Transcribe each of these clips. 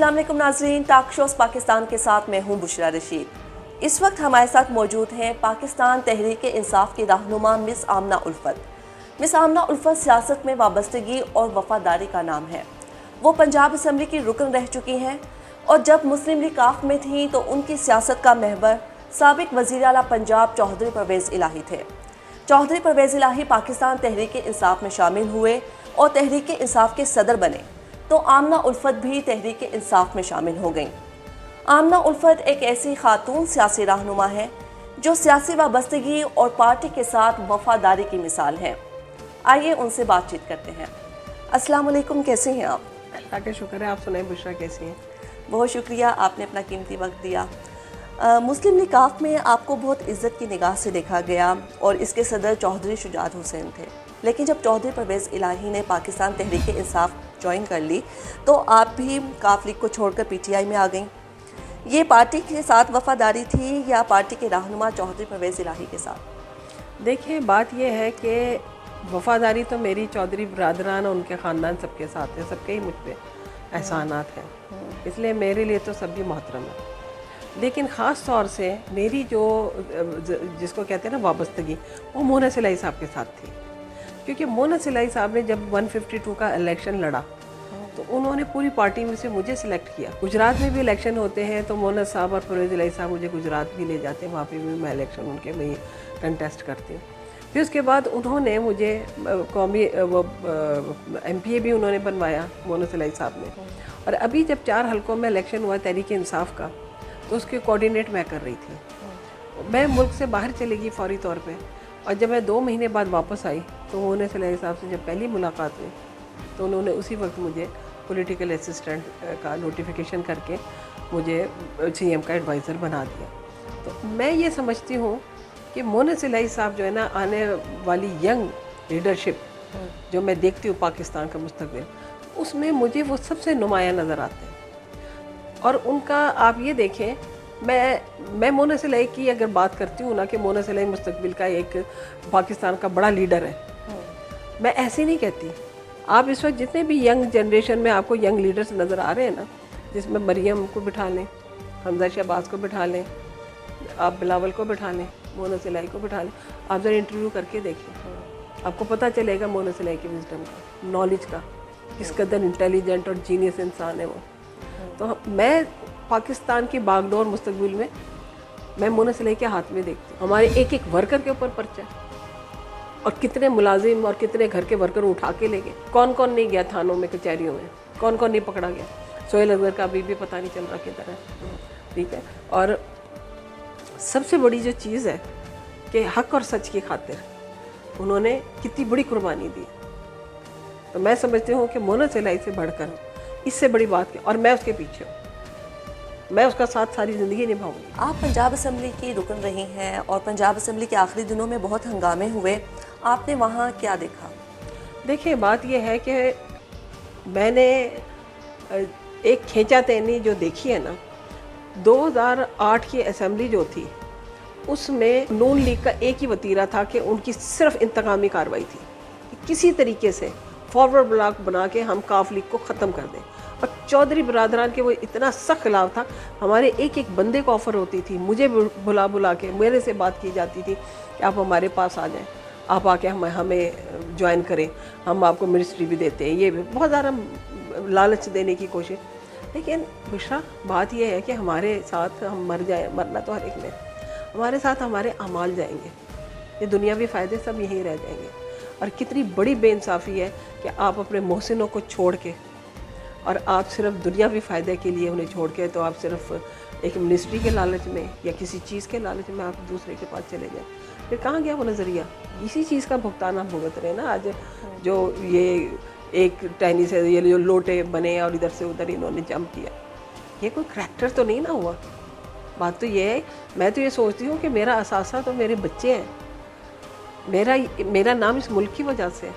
अस्सलाम वालेकुम नाज़रीन, टॉक शोज़ पाकिस्तान के साथ मैं हूँ बुशरा रशीद। इस वक्त हमारे साथ मौजूद हैं पाकिस्तान तहरीक इंसाफ की रहनुमा मिस आमना उल्फत। मिस आमना उल्फत सियासत में वाबस्तगी और वफादारी का नाम है। वो पंजाब असम्बली की रुकन रह चुकी हैं और जब मुस्लिम लीग काफ में थी तो उनकी सियासत का महवर साबिक वज़ीर आला पंजाब चौधरी परवेज़ इलाही थे। चौधरी परवेज़ इलाही पाकिस्तान तहरीक इंसाफ में शामिल हुए और तहरीक इंसाफ के सदर बने तो आमना उल्फत भी तहरीक इंसाफ में शामिल हो गईं। आमना उल्फत एक ऐसी खातून सियासी रहनुमा है जो सियासी वाबस्तगी और पार्टी के साथ वफादारी की मिसाल है। आइए उनसे बातचीत करते हैं। अस्सलाम वालेकुम, कैसे हैं आप? अल्लाह का शुक्र है। आप सुनाएं बुशरा, कैसी हैं? बहुत शुक्रिया, आपने अपना कीमती वक्त दिया। मुस्लिम लीग काफ में आपको बहुत इज्जत की निगाह से देखा गया और इसके सदर चौधरी शुजात हुसैन थे, लेकिन जब चौधरी परवेज़ इलाही ने पाकिस्तान तहरीक इंसाफ ज्वाइन कर ली तो आप भी काफ लीग को छोड़कर पीटीआई में आ गईं। ये पार्टी के साथ वफादारी थी या पार्टी के रहनुमा चौधरी परवेज़ इलाही के साथ? देखिए, बात यह है कि वफादारी तो मेरी चौधरी बरादरान और उनके ख़ानदान सबके साथ है, सबके ही मुझ पे एहसानात हैं, इसलिए मेरे लिए तो सब भी मोहतरम है। लेकिन ख़ास तौर से मेरी जो जिसको कहते हैं ना वाबस्तगी, वो मोना सिलाई साहब के साथ थी, क्योंकि मोना सिलाई साहब ने जब 152 का इलेक्शन लड़ा तो उन्होंने पूरी पार्टी में से मुझे सिलेक्ट किया। गुजरात में भी इलेक्शन होते हैं तो मोना साहब और परवेज़ इलाही साहब मुझे गुजरात भी ले जाते हैं, वहाँ पे भी मैं इलेक्शन उनके में ही कंटेस्ट करती हूँ। फिर उसके बाद उन्होंने मुझे कौमी MPA भी उन्होंने बनवाया मोना सिलाई साहब ने, और अभी जब 4 हलकों में इलेक्शन हुआ तहरीक इंसाफ का तो उसके कोऑर्डिनेट मैं कर रही थी। मैं मुल्क से बाहर चली गई फौरी तौर पे, और जब मैं 2 महीने बाद वापस आई तो मोना सिलाई साहब से जब पहली मुलाकात हुई तो उन्होंने उसी वक्त मुझे पॉलिटिकल असिस्टेंट का नोटिफिकेशन करके मुझे CM का एडवाइज़र बना दिया। तो मैं ये समझती हूँ कि मोना सिलाई साहब जो है ना, आने वाली यंग लीडरशिप जो मैं देखती हूँ पाकिस्तान का मुस्तकबिल, उसमें मुझे वो सबसे नुमाया नज़र आते हैं। और उनका आप ये देखें, मैं मोना सिलाई की अगर बात करती हूँ ना कि मोना सिलाई मुस्तकबिल का एक पाकिस्तान का बड़ा लीडर है, मैं ऐसे नहीं कहती। आप इस वक्त जितने भी यंग जनरेशन में आपको यंग लीडर्स नज़र आ रहे हैं ना, जिसमें मरियम को बिठा लें, हमजा शहबाज को बिठा लें, आप बिलावल को बिठा लें, मोना सिलाई को बिठा लें, आप ज़रा इंटरव्यू करके देखें, आपको पता चलेगा मोना सिलाई की विजडम का, नॉलेज का, किस कदर इंटेलिजेंट और जीनियस इंसान है वो। तो मैं पाकिस्तान की बागडोर मुस्तकबिल में मैं मोना सिलाई के हाथ में देखती हूँ। हमारे एक एक वर्कर के ऊपर पर्चा है, और कितने मुलाजिम और कितने घर के वर्कर उठा के ले गए। कौन कौन नहीं गया थानों में, कचहरियों में, कौन कौन नहीं पकड़ा गया। सोहेल अजहर का अभी भी पता नहीं चल रहा किधर है, ठीक है। और सबसे बड़ी जो चीज़ है कि हक और सच की खातिर उन्होंने कितनी बड़ी कुर्बानी दी। तो मैं समझती हूँ कि मोना सिलाई से बढ़कर इससे बड़ी बात की, और मैं उसके पीछे हूँ, मैं उसका साथ सारी ज़िंदगी निभाऊंगी। आप पंजाब असम्बली की रुकन रही हैं और पंजाब असम्बली के आखिरी दिनों में बहुत हंगामे हुए, आपने वहाँ क्या देखा? देखिए, बात यह है कि मैंने एक खींचातानी जो देखी है ना, 2008 की असम्बली जो थी उसमें नून लीग का एक ही वतीरा था कि उनकी सिर्फ इंतकामी कार्रवाई थी कि किसी तरीके से फॉरवर्ड ब्लॉक बना के हम काफ लीग को ख़त्म कर दें। और चौधरी बरादरान के वो इतना सख्त खिलाफ था, हमारे एक एक बंदे को ऑफ़र होती थी, मुझे बुला के मेरे से बात की जाती थी कि आप हमारे पास आ जाएं, आप आके हमें ज्वाइन करें, हम आपको मिनिस्ट्री भी देते हैं। ये भी बहुत ज़्यादा लालच देने की कोशिश। लेकिन बुशरा, बात यह है कि हमारे साथ हम मर जाए, मरना तो हर एक ने, हमारे साथ हमारे अमाल जाएंगे, ये दुनियावी फ़ायदे सब यहीं रह जाएंगे। और कितनी बड़ी बेइंसाफ़ी है कि आप अपने मोहसिनों को छोड़ के और आप सिर्फ दुनियावी फ़ायदे के लिए उन्हें छोड़ के, तो आप सिर्फ एक मिनिस्ट्री के लालच में या किसी चीज़ के लालच में आप दूसरे के पास चले जाएं। फिर कहाँ गया वो नज़रिया? इसी चीज़ का भुगतान आप भुगत रहे हैं ना आज। जो ये एक टहनी से ये जो लोटे बने और इधर से उधर इन्होंने जंप किया, ये कोई करैक्टर तो नहीं ना हुआ। बात तो ये है, मैं तो ये सोचती हूँ कि मेरा असासा तो मेरे बच्चे हैं, मेरा नाम इस मुल्क की वजह से है।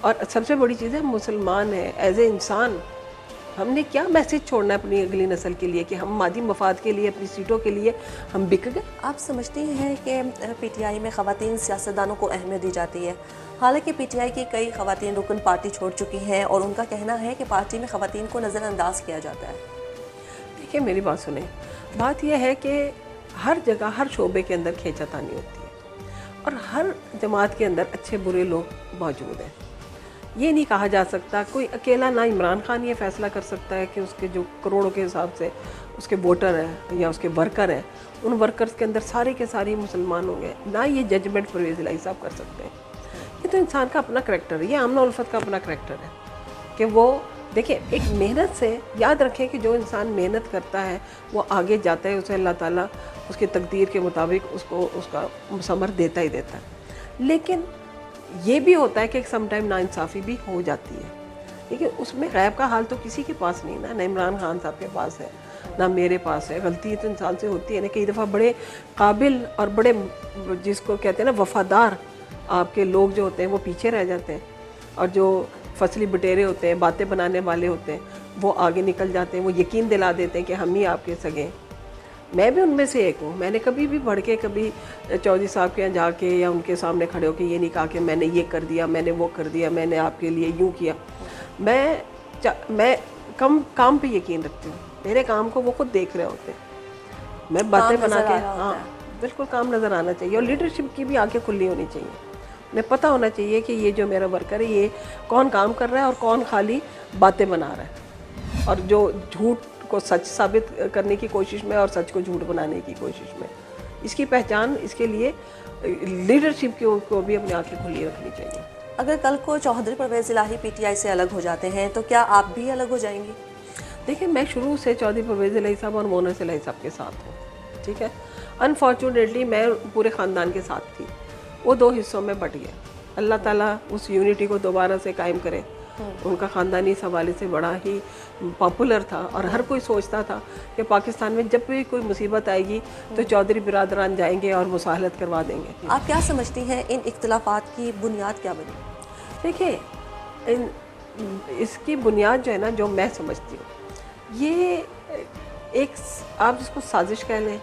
और सबसे बड़ी चीज़ है, मुसलमान है, एज ए इंसान ہم نے کیا میسج چھوڑنا ہے اپنی اگلی نسل کے لیے کہ ہم مادی مفاد کے لیے اپنی سیٹوں کے لیے ہم بک گئے؟ آپ سمجھتی ہیں کہ پی ٹی آئی میں خواتین سیاستدانوں کو اہمیت دی جاتی ہے؟ حالانکہ پی ٹی آئی کی کئی خواتین رکن پارٹی چھوڑ چکی ہیں اور ان کا کہنا ہے کہ پارٹی میں خواتین کو نظر انداز کیا جاتا ہے۔ دیکھیں میری بات سنیں، بات یہ ہے کہ ہر جگہ ہر شعبے کے اندر کھینچا تانی ہوتی ہے اور ہر جماعت کے اندر اچھے برے لوگ موجود ہیں۔ یہ نہیں کہا جا سکتا، کوئی اکیلا نہ عمران خان یہ فیصلہ کر سکتا ہے کہ اس کے جو کروڑوں کے حساب سے اس کے ووٹر ہیں یا اس کے ورکر ہیں، ان ورکرز کے اندر سارے کے سارے مسلمان ہوں گے، نہ یہ ججمنٹ پرویز الہی صاحب کر سکتے ہیں۔ یہ تو انسان کا اپنا کریکٹر ہے، یہ آمنہ الفت کا اپنا کریکٹر ہے کہ وہ دیکھیں ایک محنت سے، یاد رکھیں کہ جو انسان محنت کرتا ہے وہ آگے جاتا ہے، اسے اللہ تعالیٰ اس کی تقدیر کے مطابق اس کو اس کا ثمر دیتا ہی دیتا ہے۔ لیکن یہ بھی ہوتا ہے کہ سم ٹائم ناانصافی بھی ہو جاتی ہے، لیکن اس میں غیب کا حال تو کسی کے پاس نہیں نا، نہ عمران خان صاحب کے پاس ہے نہ میرے پاس ہے۔ غلطی تو انسان سے ہوتی ہے نا، کئی دفعہ بڑے قابل اور بڑے جس کو کہتے ہیں نا وفادار آپ کے لوگ جو ہوتے ہیں وہ پیچھے رہ جاتے ہیں، اور جو فصلی بٹیرے ہوتے ہیں، باتیں بنانے والے ہوتے ہیں، وہ آگے نکل جاتے ہیں، وہ یقین دلا دیتے ہیں کہ ہم ہی آپ کے سگے ہیں۔ میں بھی ان میں سے ایک ہوں، میں نے کبھی بھی بڑھ کے کبھی چودھری صاحب کے یہاں جا کے یا ان کے سامنے کھڑے ہو کے یہ نہیں کہا کہ میں نے یہ کر دیا، میں نے وہ کر دیا، میں نے آپ کے لیے یوں کیا۔ میں کام پہ یقین رکھتی ہوں، میرے کام کو وہ خود دیکھ رہے ہوتے ہیں، میں باتیں بنا کے ہاں بالکل کام نظر آنا چاہیے، اور لیڈرشپ کی بھی آنکھیں کھلی ہونی چاہیے، انہیں پتہ ہونا چاہیے کہ یہ جو میرا ورکر ہے یہ کون کام کر رہا ہے اور کون خالی باتیں بنا رہا ہے، اور جو جھوٹ کو سچ ثابت کرنے کی کوشش میں اور سچ کو جھوٹ بنانے کی کوشش میں، اس کی پہچان، اس کے لیے لیڈرشپ کو بھی اپنی آنکھیں کھلی رکھنی چاہیے۔ اگر کل کو چودھری پرویز الہی پی ٹی آئی سے الگ ہو جاتے ہیں تو کیا آپ بھی الگ ہو جائیں گی؟ دیکھیں میں شروع سے چودھری پرویز الہی صاحب اور مونس الہی صاحب کے ساتھ ہوں، ٹھیک ہے۔ انفارچونیٹلی میں پورے خاندان کے ساتھ تھی، وہ دو حصوں میں بٹ گیا۔ اللہ تعالیٰ اس یونٹی کو دوبارہ سے قائم کرے۔ ان کا خاندانی اس حوالے سے بڑا ہی پاپولر تھا، اور ہر کوئی سوچتا تھا کہ پاکستان میں جب بھی کوئی مصیبت آئے گی تو چودھری برادران جائیں گے اور مصالحت کروا دیں گے۔ آپ کیا سمجھتی ہیں ان اختلافات کی بنیاد کیا بنی؟ دیکھیں اس کی بنیاد جو ہے نا، جو میں سمجھتی ہوں، یہ ایک آپ جس کو سازش کہہ لیں،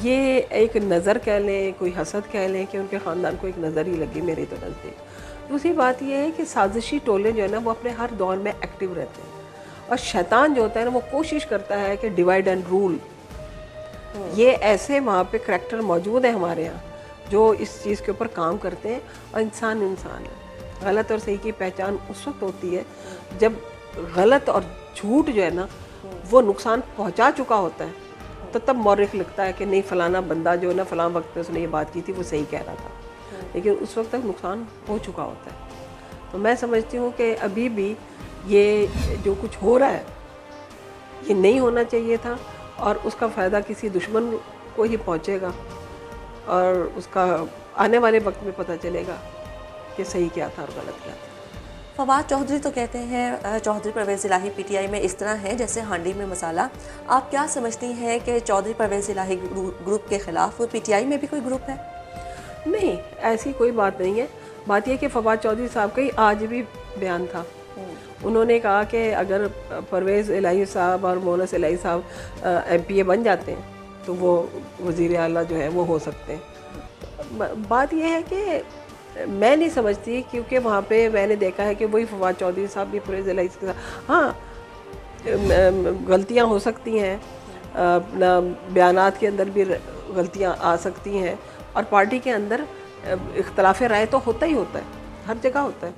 یہ ایک نظر کہہ لیں، کوئی حسد کہہ لیں کہ ان کے خاندان کو ایک نظر ہی لگی میری تو نزدیک۔ دوسری بات یہ ہے کہ سازشی ٹولے جو ہے نا وہ اپنے ہر دور میں ایکٹیو رہتے ہیں، اور شیطان جو ہوتا ہے نا وہ کوشش کرتا ہے کہ ڈیوائڈ اینڈ رول۔ یہ ایسے وہاں پہ کریکٹر موجود ہیں ہمارے ہاں جو اس چیز کے اوپر کام کرتے ہیں، اور انسان ہے۔ غلط اور صحیح کی پہچان اس وقت ہوتی ہے جب غلط اور جھوٹ جو ہے نا وہ نقصان پہنچا چکا ہوتا ہے، تو تب مورخ لگتا ہے کہ نہیں فلانا بندہ جو ہے نا فلاں وقت پہ اس نے یہ بات کی تھی وہ صحیح کہہ رہا تھا، لیکن اس وقت تک نقصان ہو چکا ہوتا ہے۔ تو میں سمجھتی ہوں کہ ابھی بھی یہ جو کچھ ہو رہا ہے یہ نہیں ہونا چاہیے تھا، اور اس کا فائدہ کسی دشمن کو ہی پہنچے گا، اور اس کا آنے والے وقت میں پتہ چلے گا کہ صحیح کیا تھا اور غلط کیا تھا۔ فواد چودھری تو کہتے ہیں چودھری پرویز الہی پی ٹی آئی میں اس طرح ہے جیسے ہانڈی میں مسالہ۔ آپ کیا سمجھتی ہیں کہ چودھری پرویز الہی گروپ کے خلاف پی ٹی آئی میں بھی کوئی گروپ ہے؟ نہیں، ایسی کوئی بات نہیں ہے۔ بات یہ کہ فواد چودھری صاحب کا ہی آج بھی بیان تھا، انہوں نے کہا کہ اگر پرویز الہی صاحب اور مونس الہی صاحب ایم پی اے بن جاتے ہیں تو وہ وزیر اعلیٰ جو ہے وہ ہو سکتے ہیں۔ بات یہ ہے کہ میں نہیں سمجھتی، کیونکہ وہاں پہ میں نے دیکھا ہے کہ وہی فواد چودھری صاحب بھی پرویز الہی کے ساتھ، ہاں غلطیاں ہو سکتی ہیں، اپنا بیانات کے اندر بھی غلطیاں آ سکتی ہیں، اور پارٹی کے اندر اختلاف رائے تو ہوتا ہی ہوتا ہے، ہر جگہ ہوتا ہے۔